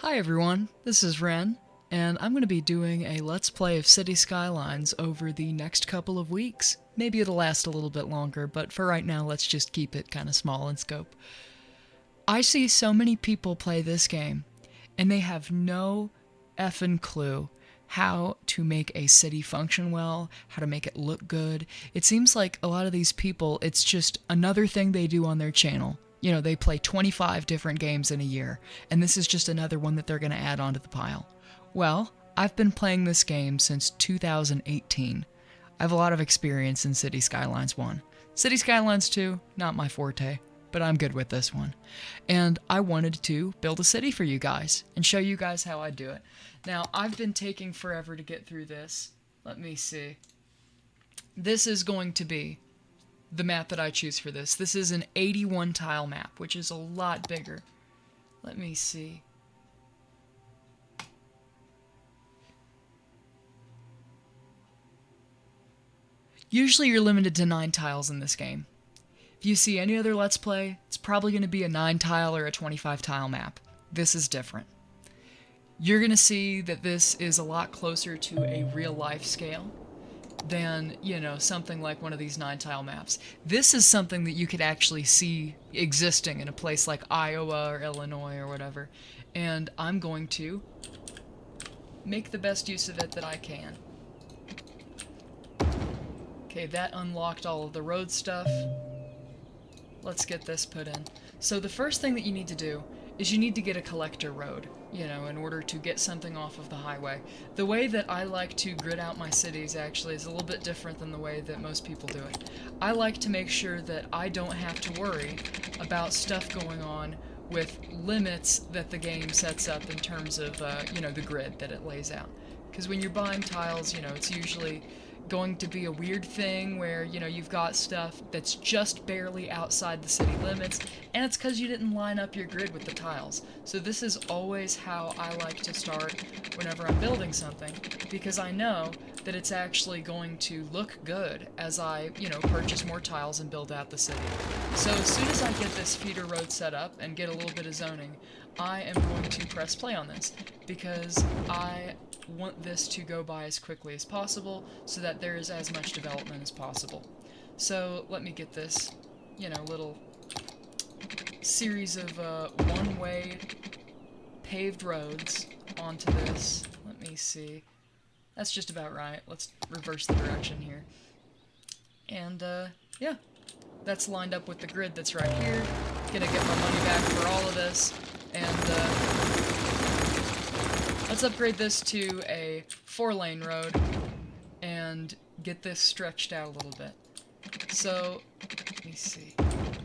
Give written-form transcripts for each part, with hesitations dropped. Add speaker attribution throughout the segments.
Speaker 1: Hi everyone, this is Ren, and I'm going to be doing a Let's Play of Cities Skylines over the next couple of weeks. Maybe it'll last a little bit longer, but for right now, let's just keep it kind of small in scope. I see so many people play this game, and they have no effing clue how to make a city function well, how to make it look good. It seems like a lot of these people, it's just another thing they do on their channel. You know, they play 25 different games in a year, and this is just another one that they're going to add onto the pile. Well, I've been playing this game since 2018. I have a lot of experience in City Skylines 1. City Skylines 2, not my forte, but I'm good with this one. And I wanted to build a city for you guys and show you guys how I do it. Now, I've been taking forever to get through this. Let me see. This is going to be the map that I choose for this. This is an 81 tile map, which is a lot bigger. Let me see. Usually you're limited to 9 tiles in this game. If you see any other Let's Play, it's probably going to be a 9 tile or a 25 tile map. This is different. You're going to see that this is a lot closer to a real life scale than, you know, something like one of these 9 tile maps. This is something that you could actually see existing in a place like Iowa or Illinois or whatever. And I'm going to make the best use of it that I can. Okay, that unlocked all of the road stuff. Let's get this put in. So the first thing that you need to do is you need to get a collector road, you know, in order to get something off of the highway. The way that I like to grid out my cities actually is a little bit different than the way that most people do it. I like to make sure that I don't have to worry about stuff going on with limits that the game sets up in terms of, you know, the grid that it lays out. Because when you're buying tiles, you know, it's usually going to be a weird thing where, you know, you've got stuff that's just barely outside the city limits, and it's because you didn't line up your grid with the tiles. So this is always how I like to start whenever I'm building something, because I know that it's actually going to look good as I, you know, purchase more tiles and build out the city. So as soon as I get this feeder road set up and get a little bit of zoning, I am going to press play on this, because I want this to go by as quickly as possible so that there is as much development as possible. So let me get this, you know, little series of one-way paved roads onto this. Let me see. That's just about right. Let's reverse the direction here. And yeah, that's lined up with the grid that's right here. Gonna get my money back for all of this. And let's upgrade this to a 4-lane road and get this stretched out a little bit. So, let me see.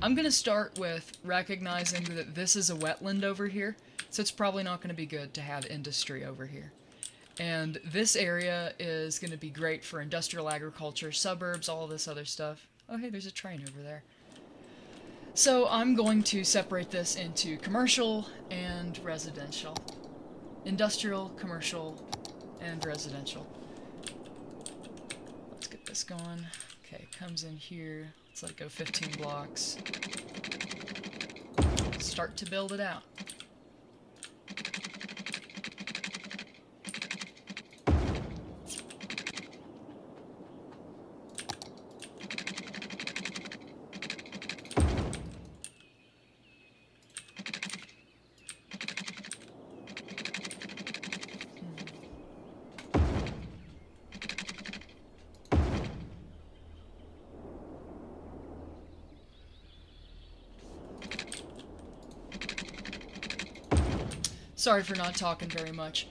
Speaker 1: I'm going to start with recognizing that this is a wetland over here, so it's probably not going to be good to have industry over here. And this area is going to be great for industrial agriculture, suburbs, all this other stuff. Oh, hey, there's a train over there. So I'm going to separate this into commercial and residential. Industrial, commercial, and residential. Let's get this going. Okay, comes in here. Let's let it go 15 blocks. Start to build it out. Sorry for not talking very much.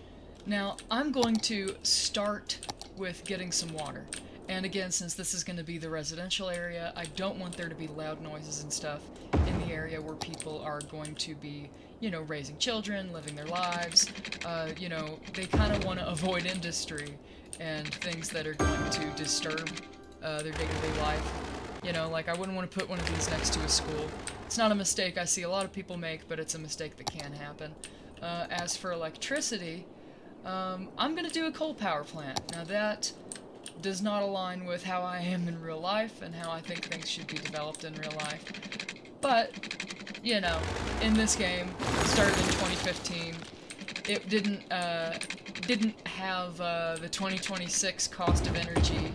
Speaker 1: Now, I'm going to start with getting some water. And again, since this is going to be the residential area, I don't want there to be loud noises and stuff in the area where people are going to be, you know, raising children, living their lives. You know, they kind of want to avoid industry and things that are going to disturb their day-to-day life. You know, like I wouldn't want to put one of these next to a school. It's not a mistake I see a lot of people make, but it's a mistake that can happen. As for electricity, I'm going to do a coal power plant. Now that does not align with how I am in real life and how I think things should be developed in real life. But, you know, in this game, started in 2015, it didn't have the 2026 cost of energy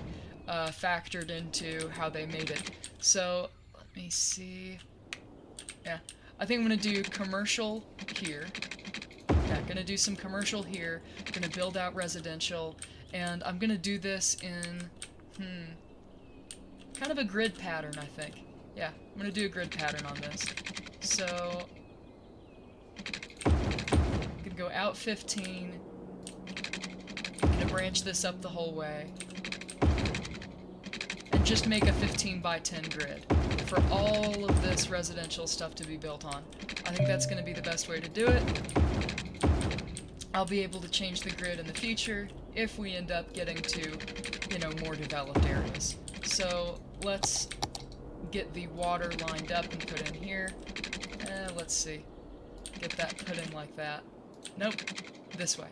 Speaker 1: factored into how they made it. So let me see. Yeah, I think I'm gonna do commercial here. Yeah, gonna do some commercial here. Gonna build out residential, and I'm gonna do this in kind of a grid pattern, I think. Yeah, I'm gonna do a grid pattern on this. So I'm gonna go out 15. I'm gonna branch this up the whole way, and just make a 15 by 10 grid for all of this residential stuff to be built on. I think that's gonna be the best way to do it. I'll be able to change the grid in the future if we end up getting to, you know, more developed areas. So let's get the water lined up and put in here. Let's see. Get that put in like that. Nope. This way.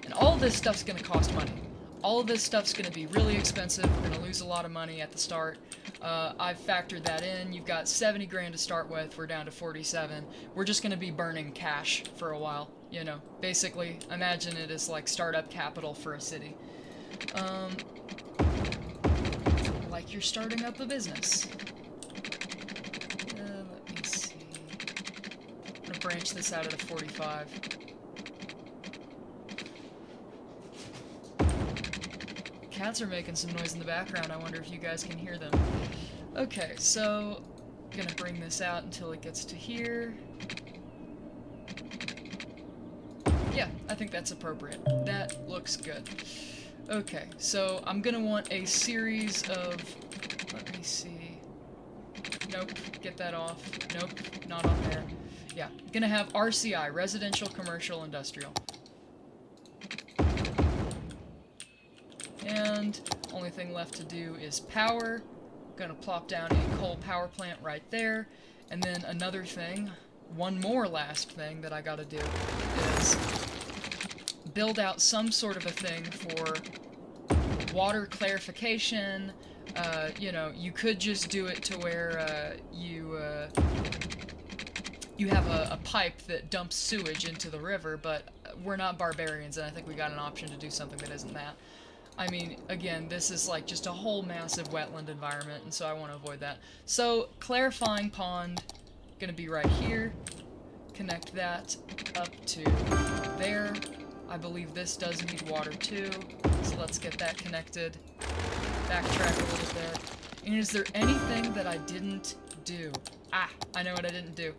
Speaker 1: And all this stuff's gonna cost money. All of this stuff's gonna be really expensive. We're gonna lose a lot of money at the start. I've factored that in. You've got 70 grand to start with. We're down to 47. We're just going to be burning cash for a while, you know. Basically, imagine it as like startup capital for a city. Like you're starting up a business. Let me see. I'm going to branch this out at a 45. Cats are making some noise in the background. I wonder if you guys can hear them. Okay, so I'm gonna bring this out until it gets to here. Yeah, I think that's appropriate. That looks good. Okay, so I'm gonna want a series of... Let me see... Nope, get that off. Nope, not on there. Yeah, I'm gonna have RCI, Residential, Commercial, Industrial. And only thing left to do is power. Gonna plop down a coal power plant right there. And then another thing, one more last thing that I gotta do is build out some sort of a thing for water clarification. You know, you could just do it to where you have a pipe that dumps sewage into the river, but we're not barbarians, and I think we got an option to do something that isn't that. I mean, again, this is like just a whole massive wetland environment, and so I want to avoid that. So, clarifying pond, gonna be right here. Connect that up to there. I believe this does need water too, so let's get that connected. Backtrack a little bit. And is there anything that I didn't do? Ah, I know what I didn't do.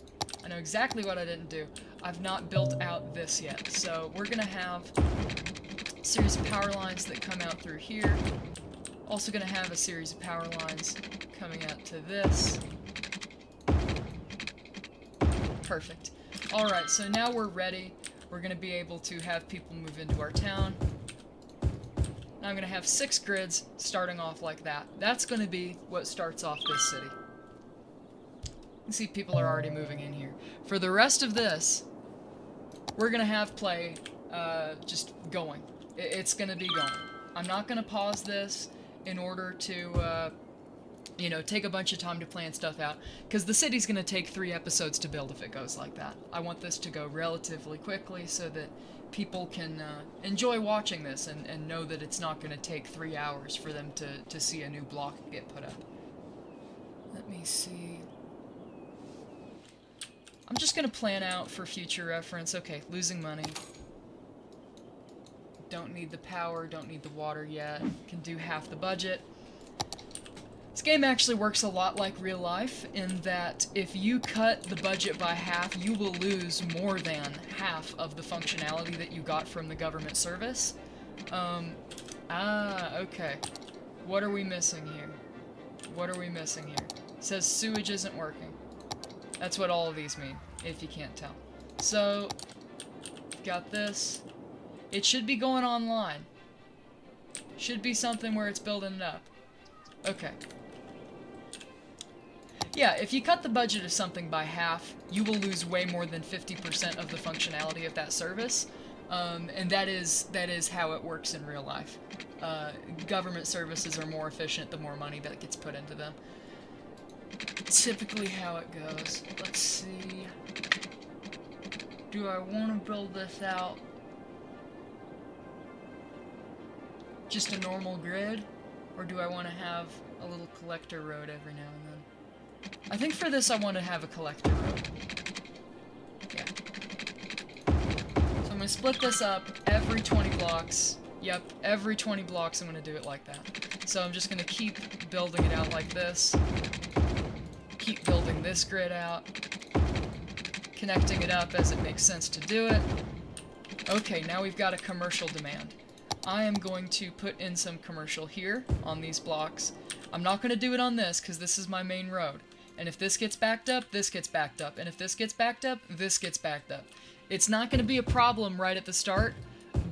Speaker 1: I know exactly what I didn't do. I've not built out this yet, so we're gonna have series of power lines that come out through here. Also gonna have a series of power lines coming out to this. Perfect. Alright, so now we're ready. We're gonna be able to have people move into our town. Now I'm gonna have 6 grids starting off like that. That's gonna be what starts off this city. You can see people are already moving in here. For the rest of this, we're gonna have play just going. It's gonna be going. I'm not gonna pause this in order to, you know, take a bunch of time to plan stuff out, because the city's gonna take 3 episodes to build if it goes like that. I want this to go relatively quickly so that people can enjoy watching this and know that it's not gonna take 3 hours for them to see a new block get put up. Let me see. I'm just gonna plan out for future reference. Okay, losing money. Don't need the power, don't need the water yet. Can do half the budget. This game actually works a lot like real life in that if you cut the budget by half, you will lose more than half of the functionality that you got from the government service. Okay. What are we missing here? What are we missing here? It says sewage isn't working. That's what all of these mean, if you can't tell. So, got this. It should be going online. Should be something where it's building it up. Okay. Yeah, if you cut the budget of something by half, you will lose way more than 50% of the functionality of that service. And that is how it works in real life. Government services are more efficient the more money that gets put into them. typically how it goes. Let's see. Do I want to build this out just a normal grid? Or do I want to have a little collector road every now and then? I think for this I want to have a collector road. Yeah. So I'm going to split this up every 20 blocks. Yep, every 20 blocks I'm going to do it like that. So I'm just going to keep building it out like this. Keep building this grid out. Connecting it up as it makes sense to do it. Okay, now we've got a commercial demand. I am going to put in some commercial here on these blocks. I'm not going to do it on this because this is my main road. And if this gets backed up, this gets backed up. And if this gets backed up, this gets backed up. It's not going to be a problem right at the start,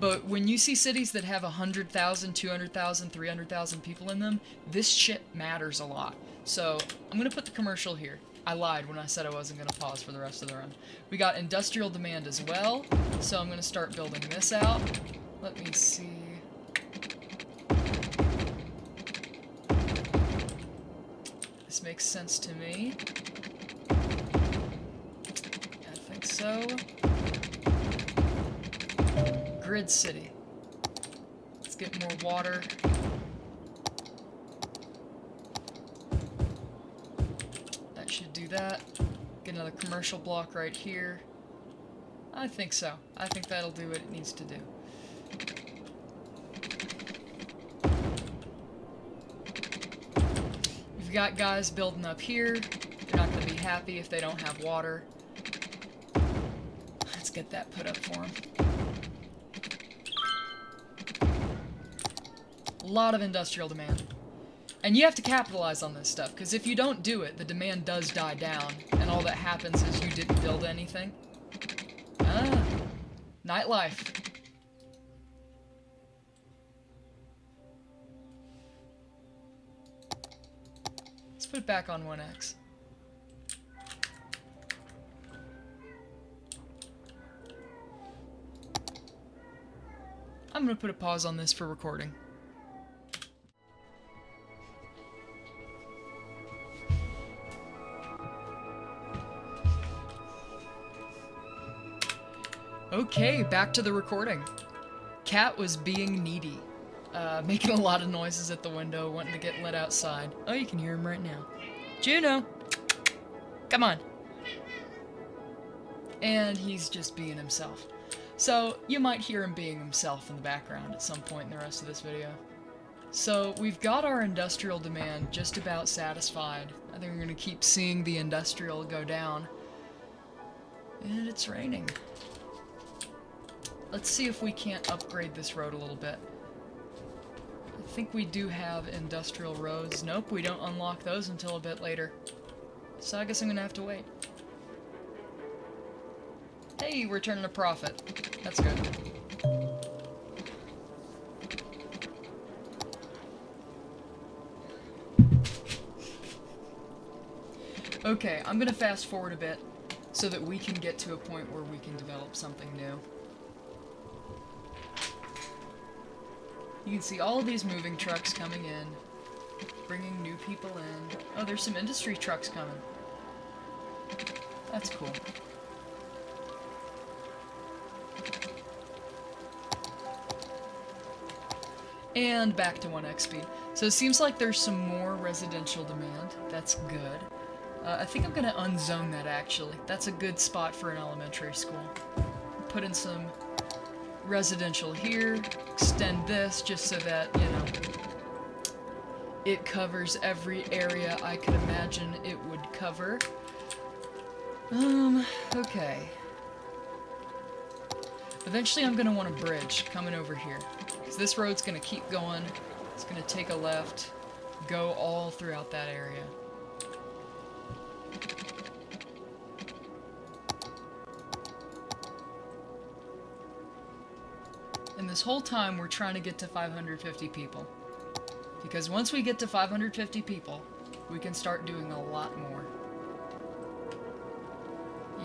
Speaker 1: but when you see cities that have 100,000, 200,000, 300,000 people in them, this shit matters a lot. So I'm going to put the commercial here. I lied when I said I wasn't going to pause for the rest of the run. We got industrial demand as well, so I'm going to start building this out. Let me see. This makes sense to me. I think so. Grid city. Let's get more water. That should do that. Get another commercial block right here. I think so. I think that'll do what it needs to do. We've got guys building up here. They're not going to be happy if they don't have water. Let's get that put up for them. A lot of industrial demand. And you have to capitalize on this stuff, because if you don't do it, the demand does die down, and all that happens is you didn't build anything. Ah, nightlife. Let's put it back on 1x. I'm gonna put a pause on this for recording. Okay, back to the recording. Cat was being needy, making a lot of noises at the window, wanting to get let outside. Oh, you can hear him right now. Juno! Come on! And he's just being himself. So, you might hear him being himself in the background at some point in the rest of this video. So, we've got our industrial demand just about satisfied. I think we're going to keep seeing the industrial go down. And it's raining. Let's see if we can't upgrade this road a little bit. I think we do have industrial roads. Nope, we don't unlock those until a bit later. So I guess I'm gonna have to wait. Hey, we're turning a profit. That's good. Okay, I'm gonna fast forward a bit so that we can get to a point where we can develop something new. You can see all of these moving trucks coming in, bringing new people in. Oh, there's some industry trucks coming. That's cool. And back to 1x speed. So it seems like there's some more residential demand. That's good. I think I'm going to unzone that, actually. That's a good spot for an elementary school. Put in some residential here, extend this just so that, you know, it covers every area I could imagine it would cover. Okay. Eventually I'm gonna want a bridge coming over here, because this road's gonna keep going, it's gonna take a left, go all throughout that area. And this whole time we're trying to get to 550 people. Because once we get to 550 people, we can start doing a lot more.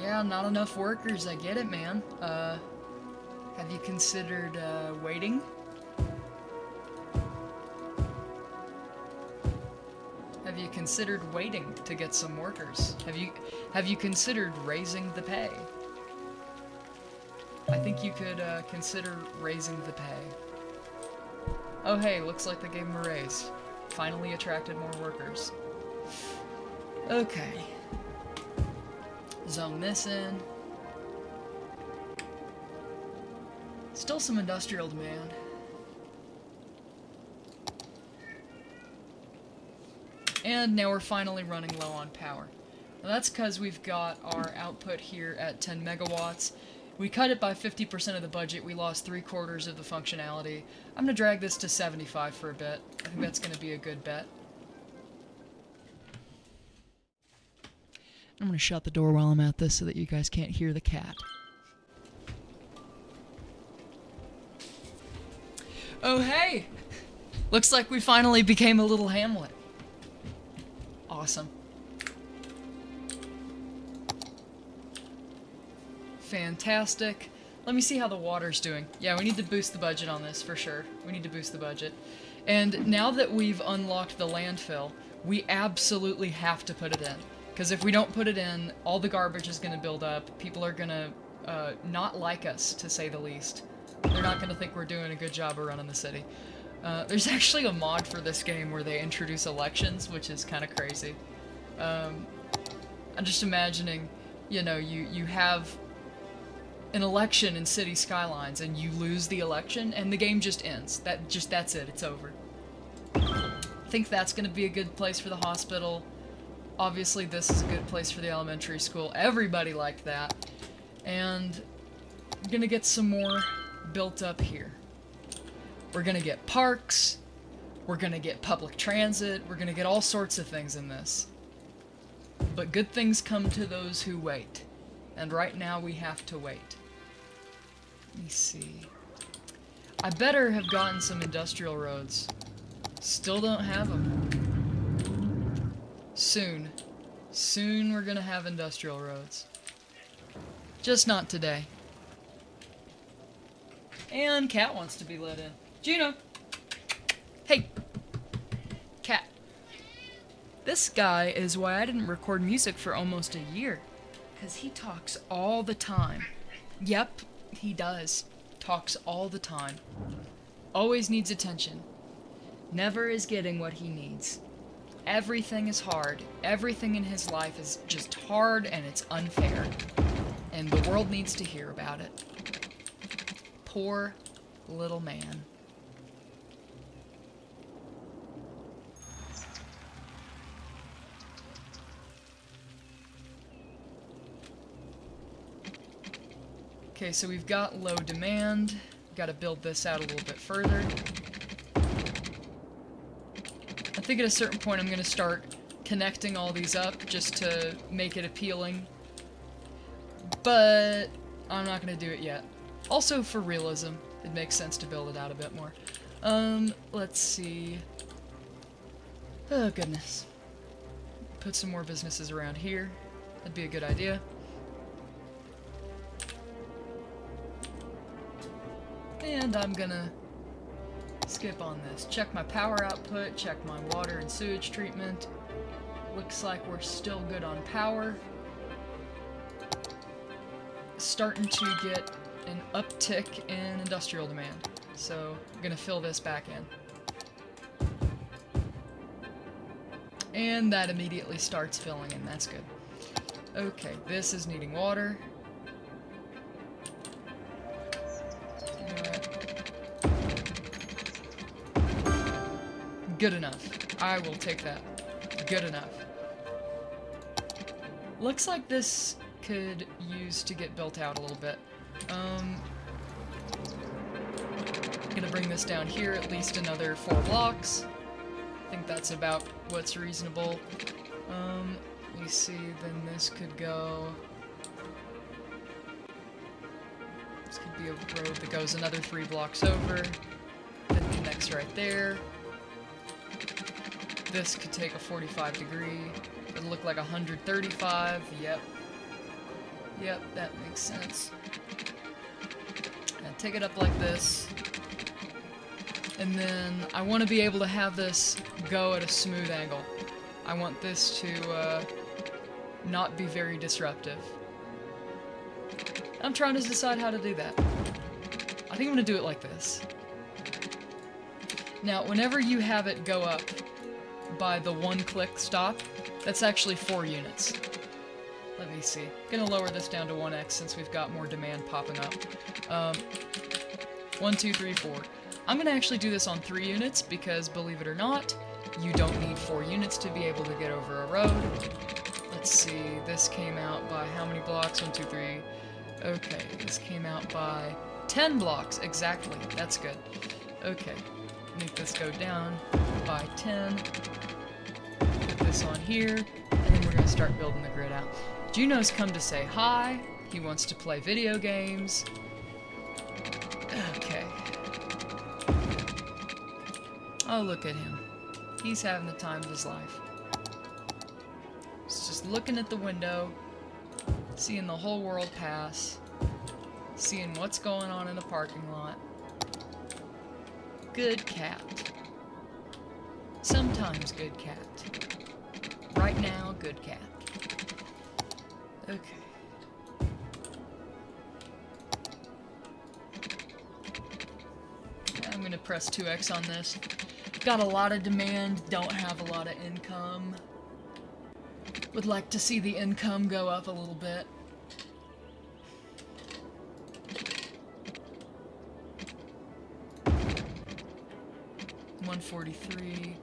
Speaker 1: Yeah, not enough workers, I get it, man. Have you considered, waiting? Have you considered waiting to get some workers? Have you considered raising the pay? I think you could consider raising the pay. Oh hey, looks like they gave him a raise. Finally attracted more workers. Okay. Zone this in. Still some industrial demand. And now we're finally running low on power. Now that's because we've got our output here at 10 megawatts. We cut it by 50% of the budget. We lost 3/4 of the functionality. I'm going to drag this to 75 for a bit. I think that's going to be a good bet. I'm going to shut the door while I'm at this so that you guys can't hear the cat. Oh hey! Looks like we finally became a little hamlet. Awesome. Fantastic. Let me see how the water's doing. Yeah, we need to boost the budget on this, for sure. We need to boost the budget. And now that we've unlocked the landfill, we absolutely have to put it in. Because if we don't put it in, all the garbage is going to build up. People are going to not like us, to say the least. They're not going to think we're doing a good job of running the city. There's actually a mod for this game where they introduce elections, which is kind of crazy. I'm just imagining, you know, you have an election in Cities Skylines and you lose the election and the game just ends. That's it, it's over. I think that's going to be a good place for the hospital. Obviously this is a good place for the elementary school. Everybody liked that. And we're going to get some more built up here. We're gonna get parks, we're gonna get public transit, we're gonna get all sorts of things in this. But good things come to those who wait. And right now we have to wait. Let me see. I better have gotten some industrial roads. Still don't have them. Soon. Soon we're gonna have industrial roads. Just not today. And Cat wants to be let in. Gino! Hey! Cat. This guy is why I didn't record music for almost a year. 'Cause he talks all the time. Yep, he does. Talks all the time. Always needs attention. Never is getting what he needs. Everything is hard. Everything in his life is just hard and it's unfair. And the world needs to hear about it. Poor little man. Okay, so we've got low demand. Got to build this out a little bit further. I think at a certain point I'm going to start connecting all these up just to make it appealing. But I'm not going to do it yet. Also for realism, it makes sense to build it out a bit more. Let's see. Oh goodness. Put some more businesses around here. That'd be a good idea. And I'm gonna skip on this. Check my power output, check my water and sewage treatment. Looks like we're still good on power. Starting to get an uptick in industrial demand. So I'm gonna fill this back in. And that immediately starts filling in, that's good. Okay, this is needing water. Good enough. I will take that. Good enough. Looks like this could use to get built out a little bit. Gonna bring this down here at least another 4 blocks. I think that's about what's reasonable. Let me see, then this could go... This could be a road that goes another 3 blocks over, then connects right there. This could take a 45 degree. It'll look like 135, yep. Yep, that makes sense. And take it up like this. And then I want to be able to have this go at a smooth angle. I want this to not be very disruptive. I'm trying to decide how to do that. I think I'm gonna do it like this. Now, whenever you have it go up by the one-click stop, that's actually 4 units. Let me see. Gonna lower this down to 1x since we've got more demand popping up. 1, 2, 3, 4. I'm gonna actually do this on 3 units because, believe it or not, you don't need 4 units to be able to get over a road. Let's see, this came out by how many blocks? 1, 2, 3. Okay, this came out by 10 blocks, exactly. That's good. Okay, make this go down by 10. Put this on here, and then we're gonna start building the grid out. Juno's come to say hi. He wants to play video games. Okay. Oh, look at him. He's having the time of his life. He's just looking at the window, seeing the whole world pass, seeing what's going on in the parking lot. Good cat. Sometimes good cat. Right now, good cat. Okay. I'm gonna press 2x on this. Got a lot of demand, don't have a lot of income. Would like to see the income go up a little bit. $143.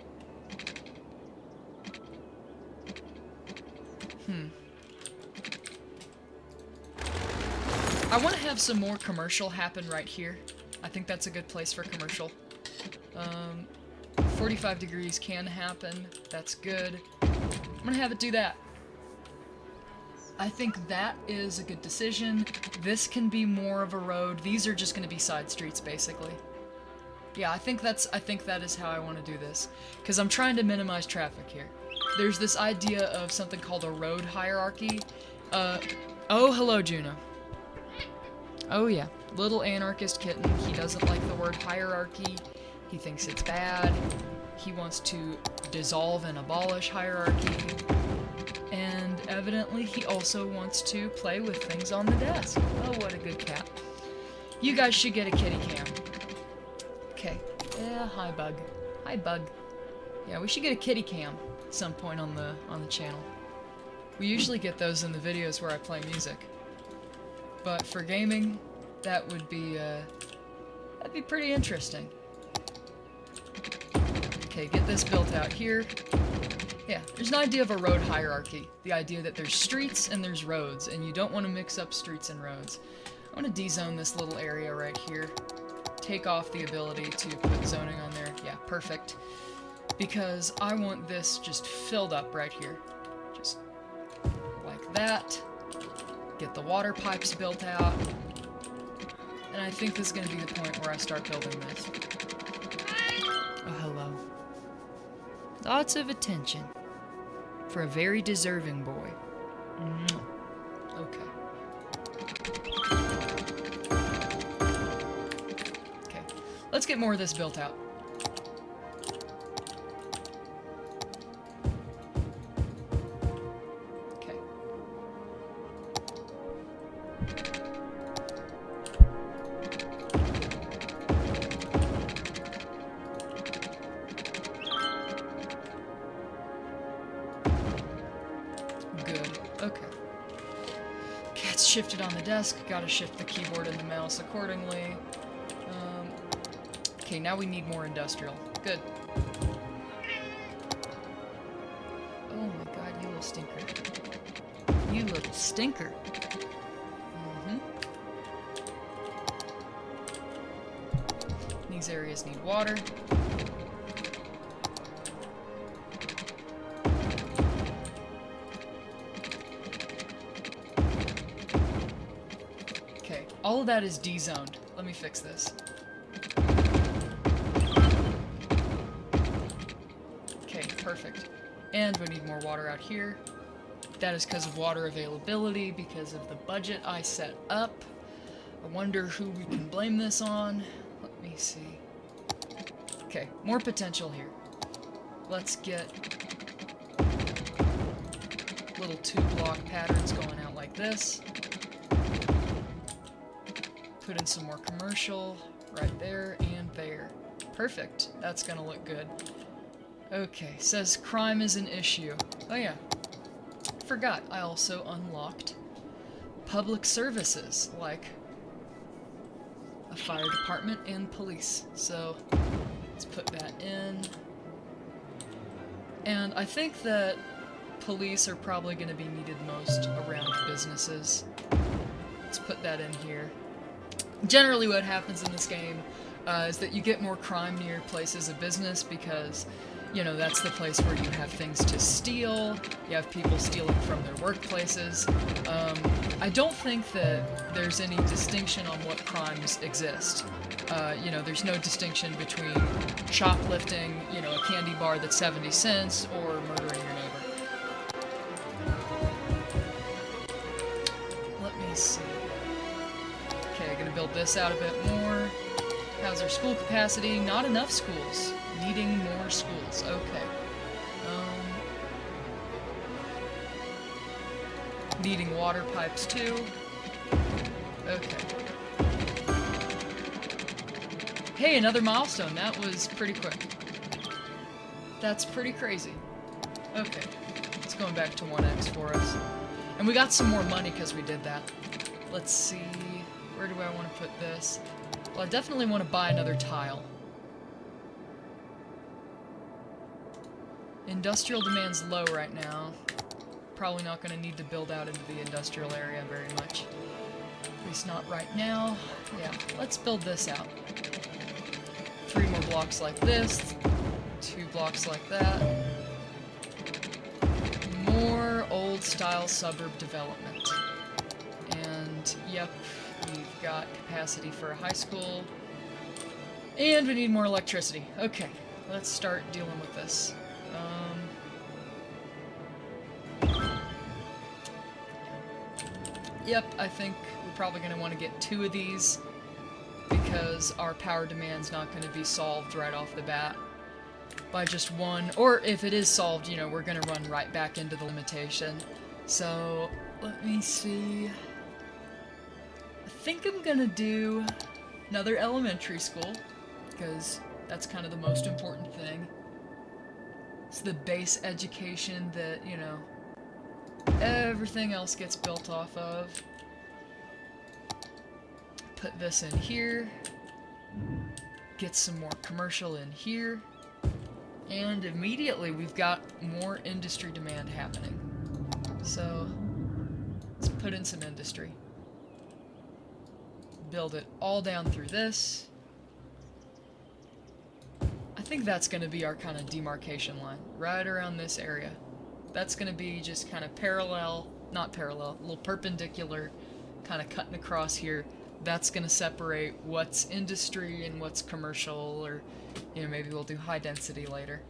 Speaker 1: I want to have some more commercial happen right here. I think that's a good place for commercial. 45 degrees can happen. That's good. I'm gonna have it do that. I think that is a good decision. This can be more of a road. These are just gonna be side streets, basically. Yeah, I think that is how I want to do this, because I'm trying to minimize traffic here. There's this idea of something called a road hierarchy. Oh, hello, Juno. Oh yeah, little anarchist kitten. He doesn't like the word hierarchy. He thinks it's bad. He wants to dissolve and abolish hierarchy. And evidently he also wants to play with things on the desk. Oh, what a good cat. You guys should get a kitty cam. Okay. Yeah, hi Bug. Hi Bug. Yeah, we should get a kitty cam at some point on the channel. We usually get those in the videos where I play music. But for gaming, that would be that'd be pretty interesting. Okay, get this built out here. Yeah, there's an idea of a road hierarchy. The idea that there's streets and there's roads, and you don't want to mix up streets and roads. I want to dezone this little area right here. Take off the ability to put zoning on there. Yeah, perfect. Because I want this just filled up right here. Just like that. Get the water pipes built out. And I think this is going to be the point where I start building this. Oh, hello. Lots of attention. For a very deserving boy. Okay. Okay. Let's get more of this built out. Okay. Good. Okay. Cat's shifted on the desk. Gotta shift the keyboard and the mouse accordingly. Okay, now we need more industrial. Good. Oh my god, you little stinker. You little stinker. These areas need water. Okay, all of that is dezoned. Let me fix this. Okay, perfect. And we need more water out here. That is because of water availability, because of the budget I set up. I wonder who we can blame this on. Let me see. Okay, more potential here. Let's get little 2-block patterns going out like this. Put in some more commercial right there and there. Perfect. That's gonna look good. Okay, says crime is an issue. Oh yeah. Forgot, I also unlocked public services, like a fire department and police. So, let's put that in. And I think that police are probably going to be needed most around businesses. Let's put that in here. Generally what happens in this game is that you get more crime near places of business because, you know, that's the place where you have things to steal, you have people stealing from their workplaces. I don't think that there's any distinction on what crimes exist. You know, there's no distinction between shoplifting, you know, a candy bar that's 70 cents, or murdering your neighbor. Let me see. Okay, I'm gonna build this out a bit more. How's our school capacity? Not enough schools. Needing more schools. Okay. Needing water pipes too. Okay. Hey, another milestone. That was pretty quick. That's pretty crazy. Okay. It's going back to 1x for us. And we got some more money because we did that. Let's see. Where do I want to put this? Well, I definitely want to buy another tile. Industrial demand's low right now. Probably not going to need to build out into the industrial area very much. At least not right now. Yeah, let's build this out. 3 more blocks like this. 2 blocks like that. More old-style suburb development. And, yep, we've got capacity for a high school. And we need more electricity. Okay, let's start dealing with this. Yep, I think we're probably going to want to get 2 of these because our power demand's not going to be solved right off the bat by just 1. Or if it is solved, you know, we're going to run right back into the limitation. So, let me see. I think I'm going to do another elementary school because that's kind of the most important thing. It's the base education that, you know, everything else gets built off of. Put this in here. Get some more commercial in here. And immediately we've got more industry demand happening. So, let's put in some industry. Build it all down through this. I think that's going to be our kind of demarcation line, right around this area. That's going to be just kind of parallel, not parallel, a little perpendicular, kind of cutting across here. That's going to separate what's industry and what's commercial, or, you know, maybe we'll do high density later.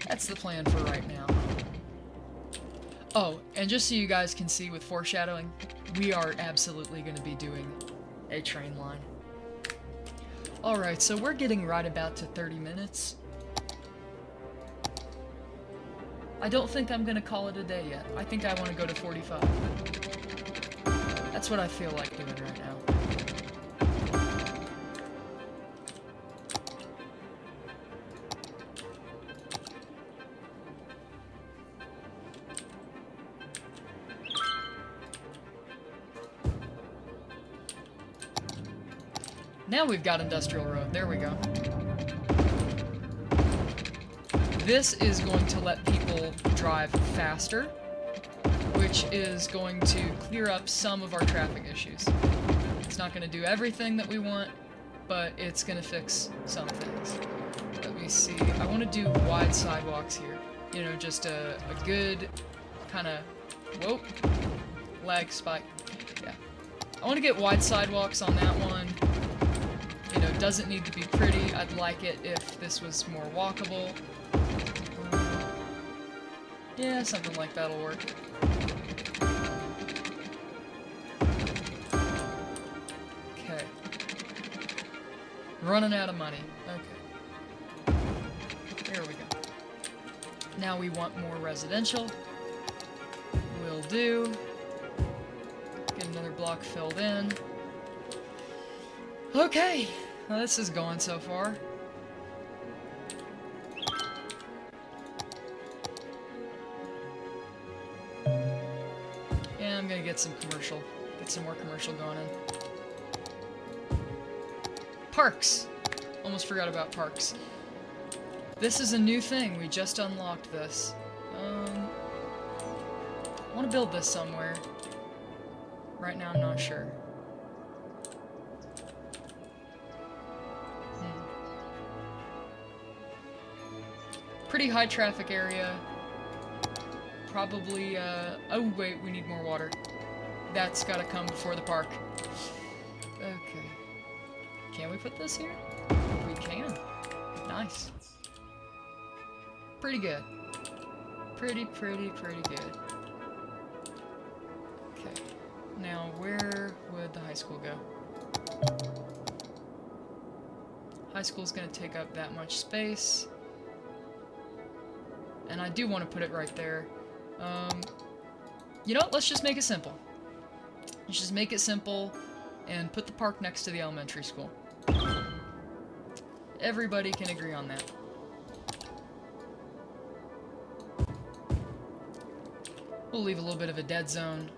Speaker 1: That's the plan for right now. Oh, and just so you guys can see with foreshadowing, we are absolutely going to be doing a train line. Alright, so we're getting right about to 30 minutes. I don't think I'm gonna call it a day yet. I think I want to go to 45. That's what I feel like doing right now. Now we've got industrial road. There we go. This is going to let people drive faster, which is going to clear up some of our traffic issues. It's not going to do everything that we want, but it's going to fix some things. Let me see. I want to do wide sidewalks here. You know, just a good kind of... Whoa. Lag spike. Yeah. I want to get wide sidewalks on that one. You know, it doesn't need to be pretty. I'd like it if this was more walkable. Yeah, something like that'll work. Okay. Running out of money. Okay. Here we go. Now we want more residential. Will do. Get another block filled in. Okay, well, this is going so far. Yeah, I'm gonna get some commercial. Get some more commercial going in. Parks! Almost forgot about parks. This is a new thing. We just unlocked this. I want to build this somewhere. Right now, I'm not sure. Pretty high traffic area. Probably, oh wait, we need more water. That's gotta come before the park. Okay. Can we put this here? We can. Nice. Pretty good. Pretty good. Okay. Now, where would the high school go? High school's gonna take up that much space. And I do want to put it right there. You know what? Let's just make it simple. Let's just make it simple and put the park next to the elementary school. Everybody can agree on that. We'll leave a little bit of a dead zone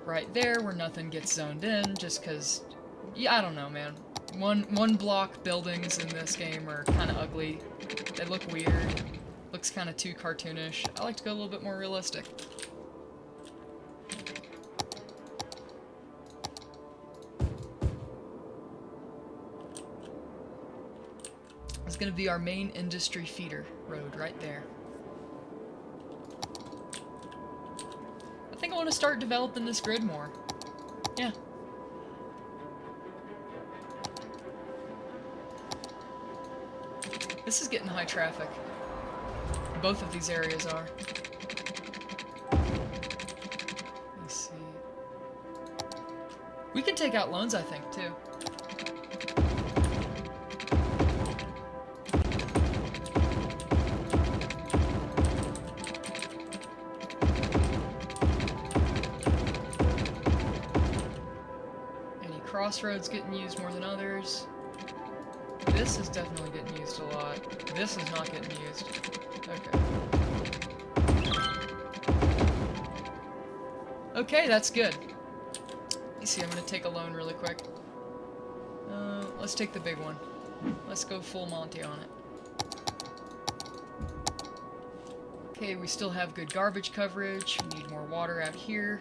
Speaker 1: right there where nothing gets zoned in, just because, yeah, I don't know, man. One block buildings in this game are kind of ugly. They look weird. Looks kind of too cartoonish. I like to go a little bit more realistic. It's going to be our main industry feeder road right there. I think I want to start developing this grid more. Yeah. This is getting high traffic. Both of these areas are. Let's see. We can take out loans, I think, too. Any crossroads getting used more than others? This is definitely getting used a lot. This is not getting used. Okay. Okay, that's good. You see, I'm gonna take a loan really quick. Let's take the big one. Let's go full Monty on it. Okay, we still have good garbage coverage. We need more water out here.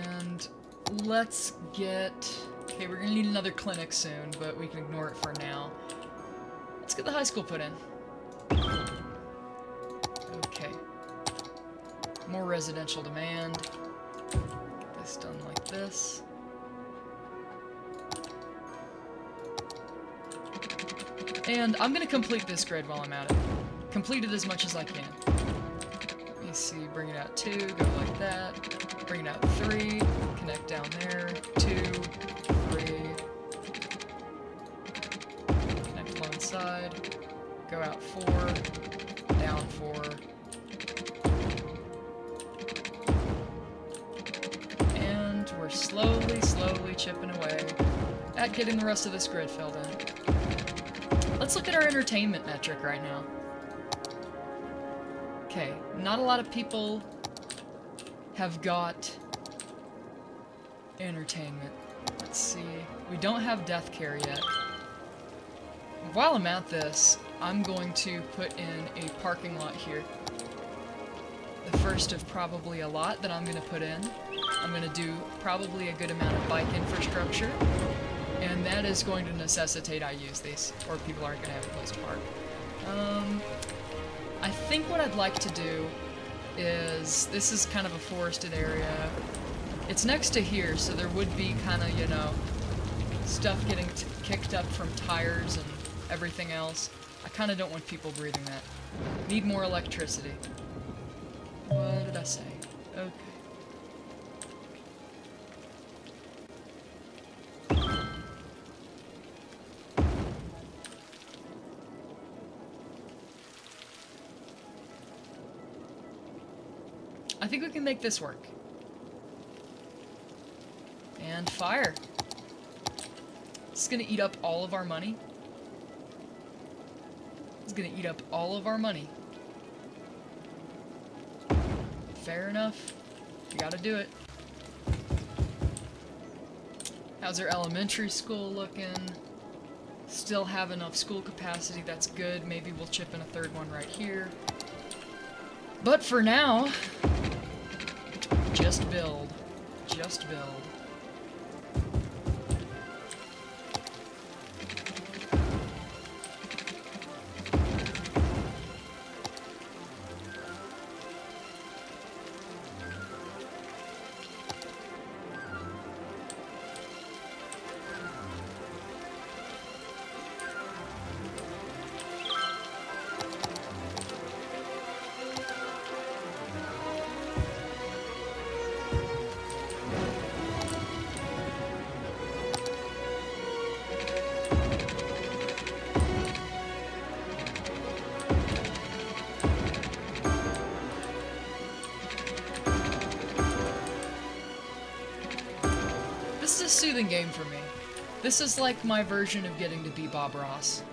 Speaker 1: And let's get... Okay, we're gonna need another clinic soon, but we can ignore it for now. Let's get the high school put in. Okay. More residential demand. Get this done like this. And I'm gonna complete this grid while I'm at it. Complete it as much as I can. Let me see, bring it out 2, go like that. Bring it out 3, connect down there, 2, 3. Connect one side, go out 4, down 4. And we're slowly chipping away at getting the rest of this grid filled in. Let's look at our entertainment metric right now. Okay, not a lot of people have got entertainment. Let's see. We don't have death care yet. While I'm at this, I'm going to put in a parking lot here. The first of probably a lot that I'm going to put in. I'm going to do probably a good amount of bike infrastructure. And that is going to necessitate I use these, or people aren't going to have a place to park. I think what I'd like to do is, this is kind of a forested area. It's next to here, so there would be kind of, you know, stuff getting kicked up from tires and everything else. I kind of don't want people breathing that. Need more electricity. What did I say? Okay. I think we can make this work. And fire. It's gonna eat up all of our money. It's gonna eat up all of our money. Fair enough. You gotta do it. How's our elementary school looking? Still have enough school capacity, that's good. Maybe we'll chip in a third one right here. But for now, just build. Just build. This is a soothing game for me. This is like my version of getting to be Bob Ross.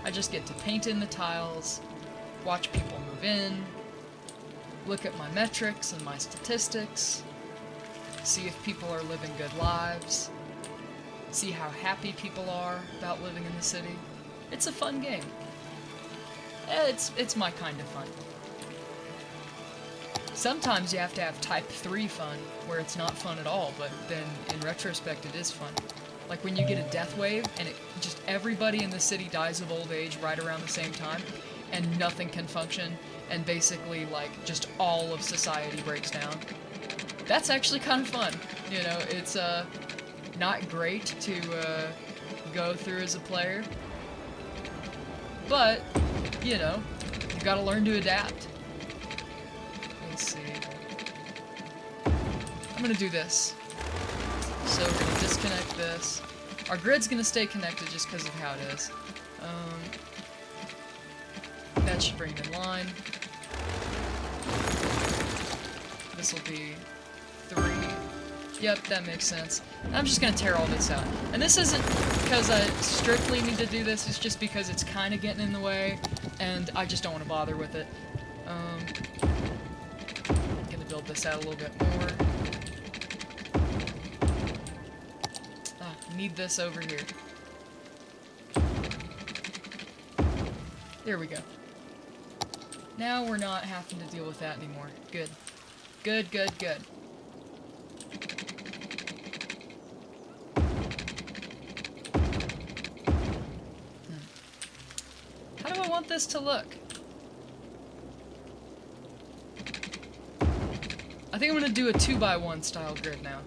Speaker 1: I just get to paint in the tiles, watch people move in, look at my metrics and my statistics, see if people are living good lives, see how happy people are about living in the city. It's a fun game. It's my kind of fun. Sometimes you have to have type 3 fun, where it's not fun at all, but then in retrospect it is fun. Like when you get a death wave and just everybody in the city dies of old age right around the same time, and nothing can function, and basically like just all of society breaks down. That's actually kind of fun. You know, it's not great to go through as a player, but you know, you gotta learn to adapt. Let's see. I'm gonna do this. So we're gonna disconnect this. Our grid's gonna stay connected just because of how it is. That should bring it in line. This will be 3. Yep, that makes sense. I'm just gonna tear all this out. And this isn't because I strictly need to do this, it's just because it's kind of getting in the way, and I just don't want to bother with it. Build this out a little bit more. Need this over here. There we go. Now we're not having to deal with that anymore. Good. Good, good, good. How do I want this to look? I think I'm gonna do a 2x1 style grid now.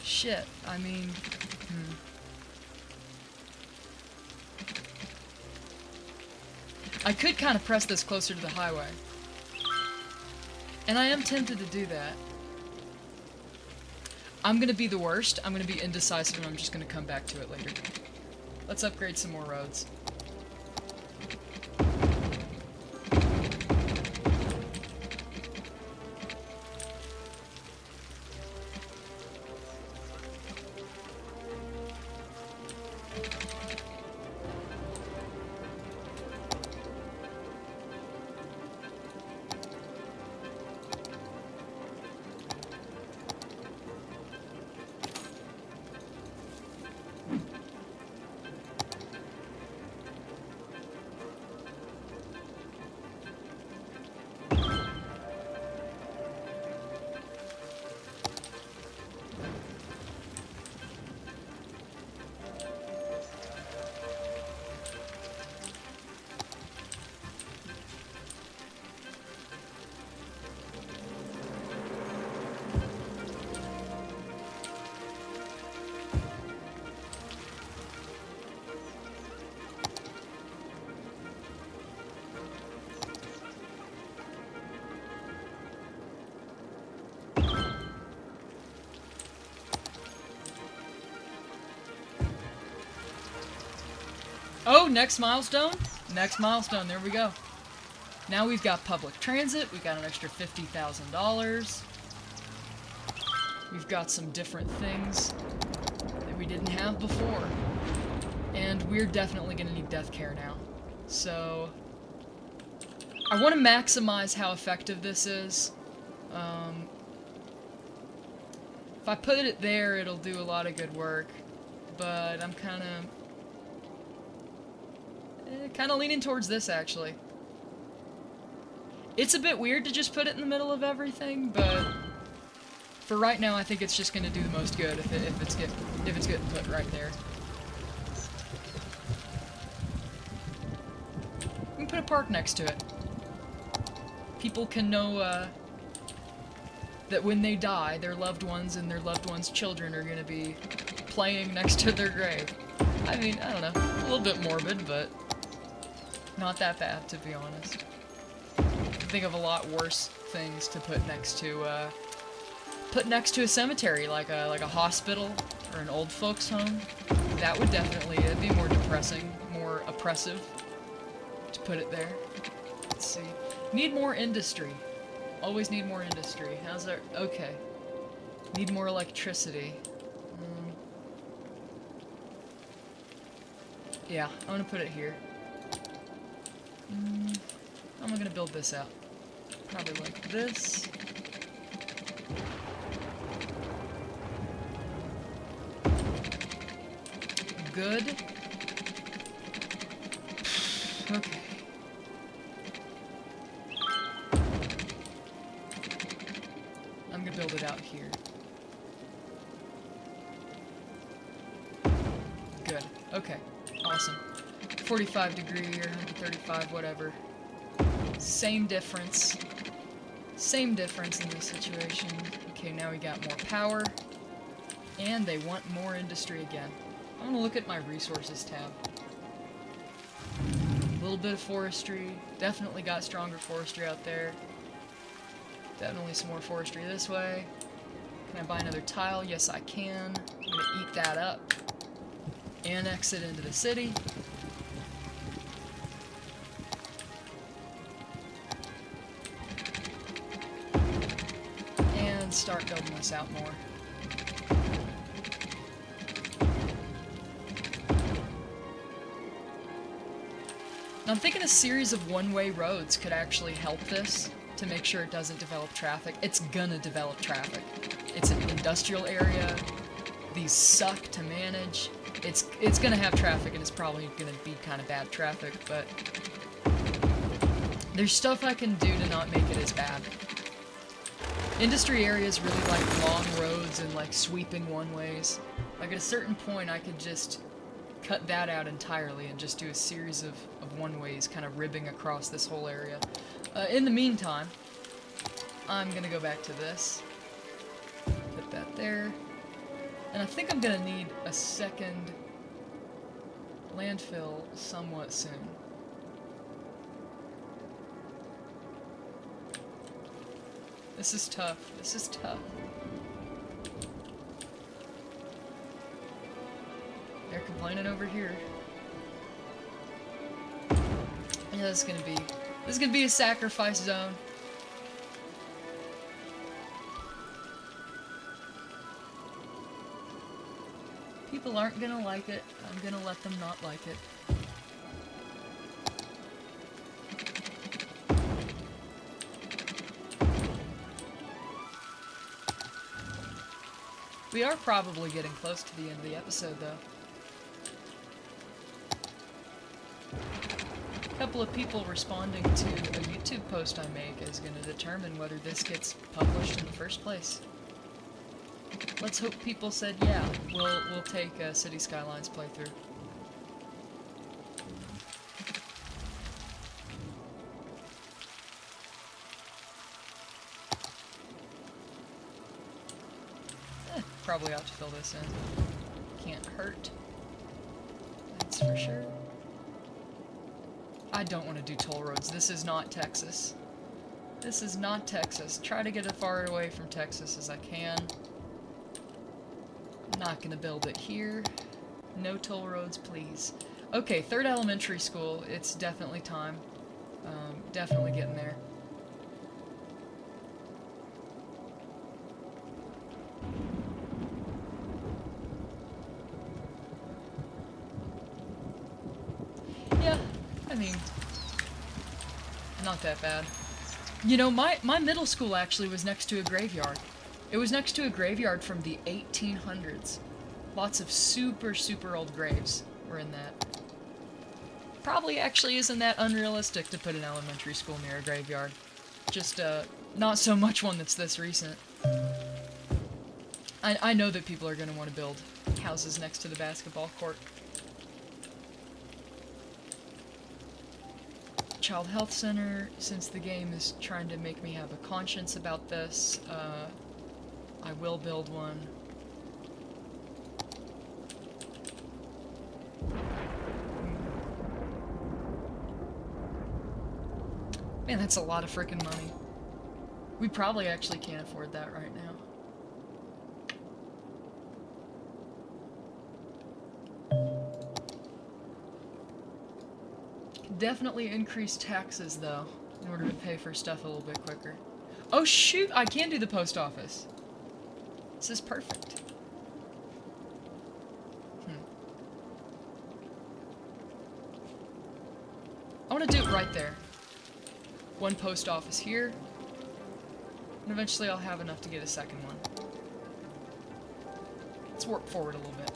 Speaker 1: Shit, I mean... I could kind of press this closer to the highway. And I am tempted to do that. I'm gonna be the worst, I'm gonna be indecisive, and I'm just gonna come back to it later. Let's upgrade some more roads. Oh, next milestone? Next milestone, there we go. Now we've got public transit, we got an extra $50,000. We've got some different things that we didn't have before. And we're definitely going to need death care now. So, I want to maximize how effective this is. If I put it there, it'll do a lot of good work. But I'm kind of leaning towards this, actually. It's a bit weird to just put it in the middle of everything, but for right now, I think it's just going to do the most good if it's getting put right there. We can put a park next to it. People can know that when they die, their loved ones and their loved ones' children are going to be playing next to their grave. I mean, I don't know, a little bit morbid, but not that bad, to be honest. I think of a lot worse things to put next to a cemetery, like a hospital or an old folks' home. That would definitely be more depressing, more oppressive to put it there. Let's see. Need more industry. Always need more industry. How's that? Okay. Need more electricity. Yeah, I'm gonna put it here. How am I gonna build this out? Probably like this. Good. Okay. I'm gonna build it out here. Good. Okay. Awesome. 45 degree or 135, whatever. Same difference. Same difference in this situation. Okay, now we got more power. And they want more industry again. I'm gonna look at my resources tab. A little bit of forestry. Definitely got stronger forestry out there. Definitely some more forestry this way. Can I buy another tile? Yes, I can. I'm gonna eat that up. Annex it into the city. And start building this out more. Now I'm thinking a series of one-way roads could actually help this to make sure it doesn't develop traffic. It's gonna develop traffic. It's an industrial area. These suck to manage. It's gonna have traffic, and it's probably gonna be kind of bad traffic, but there's stuff I can do to not make it as bad. Industry areas really like long roads and like sweeping one-ways. Like at a certain point I could just cut that out entirely and just do a series of one-ways kind of ribbing across this whole area. In the meantime, I'm gonna go back to this. Put that there. And I think I'm gonna need a second landfill somewhat soon. This is tough. This is tough. They're complaining over here. Yeah, this is gonna be a sacrifice zone. People aren't gonna like it. I'm gonna let them not like it. We are probably getting close to the end of the episode, though. A couple of people responding to a YouTube post I make is going to determine whether this gets published in the first place. Let's hope people said, yeah, we'll take a Cities Skylines playthrough. Probably ought to fill this in. Can't hurt. That's for sure. I don't want to do toll roads. This is not Texas. This is not Texas. Try to get as far away from Texas as I can. I'm not going to build it here. No toll roads, please. Okay, third elementary school. It's definitely time. Definitely getting there. Yeah, I mean, not that bad. You know, my middle school actually was next to a graveyard. It was next to a graveyard from the 1800s. Lots of super, super old graves were in that. Probably actually isn't that unrealistic to put an elementary school near a graveyard. Just, not so much one that's this recent. I know that people are going to want to build houses next to the basketball court. Child Health Center, since the game is trying to make me have a conscience about this, I will build one. Man, that's a lot of frickin' money. We probably actually can't afford that right now. Definitely increase taxes, though, in order to pay for stuff a little bit quicker. Oh shoot, I can do the post office. This is perfect. I want to do it right there. One post office here, and eventually I'll have enough to get a second one. Let's warp forward a little bit.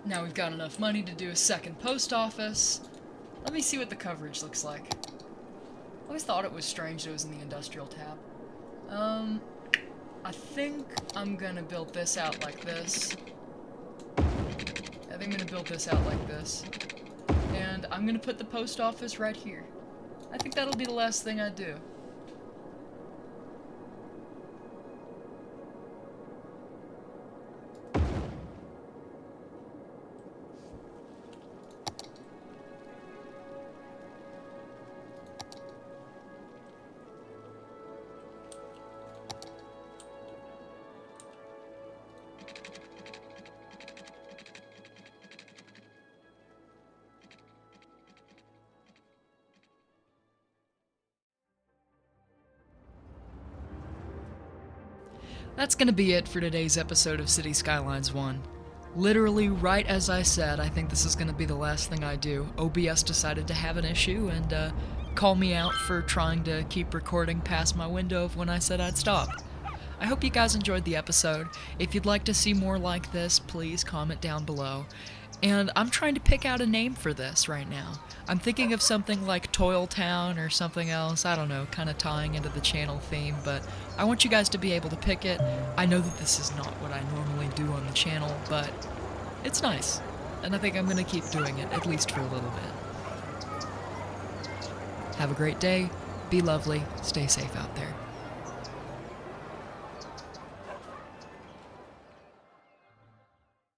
Speaker 1: Now we've got enough money to do a second post office. Let me see what the coverage looks like. I always thought it was strange that it was in the industrial tab. I think I'm gonna build this out like this. I think I'm gonna build this out like this. And I'm gonna put the post office right here. I think that'll be the last thing I do. That's gonna be it for today's episode of Cities Skylines 1. Literally, right as I said, I think this is gonna be the last thing I do. OBS decided to have an issue and call me out for trying to keep recording past my window of when I said I'd stop. I hope you guys enjoyed the episode. If you'd like to see more like this, please comment down below. And I'm trying to pick out a name for this right now. I'm thinking of something like Toil Town or something else, I don't know, kind of tying into the channel theme, but I want you guys to be able to pick it. I know that this is not what I normally do on the channel, but it's nice. And I think I'm going to keep doing it, at least for a little bit. Have a great day, be lovely, stay safe out there.